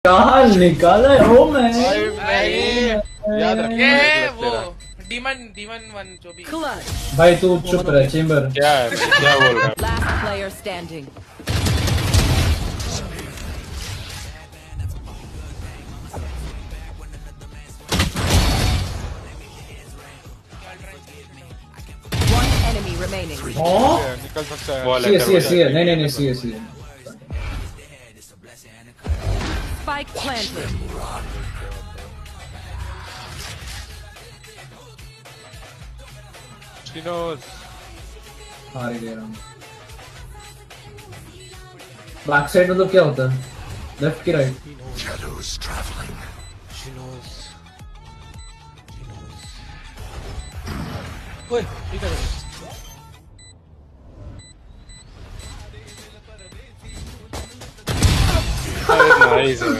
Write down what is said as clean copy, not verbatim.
कहाँ निकाला है ओ मैं याद रखना ये एक वो तेरा। डीमन वन जो भी भाई तू चुप रह चेंबर क्या है क्या बोल रहा है Last player standing. One enemy remaining. हाँ निकल सकता है सी है सी है सी है नहीं नहीं नहीं सी है सी है Spike planted. She knows. हार ही गया हूँ बैक साइड मतलब क्या होता है लेफ्ट की राइट She knows. ओए ठीक है Nice.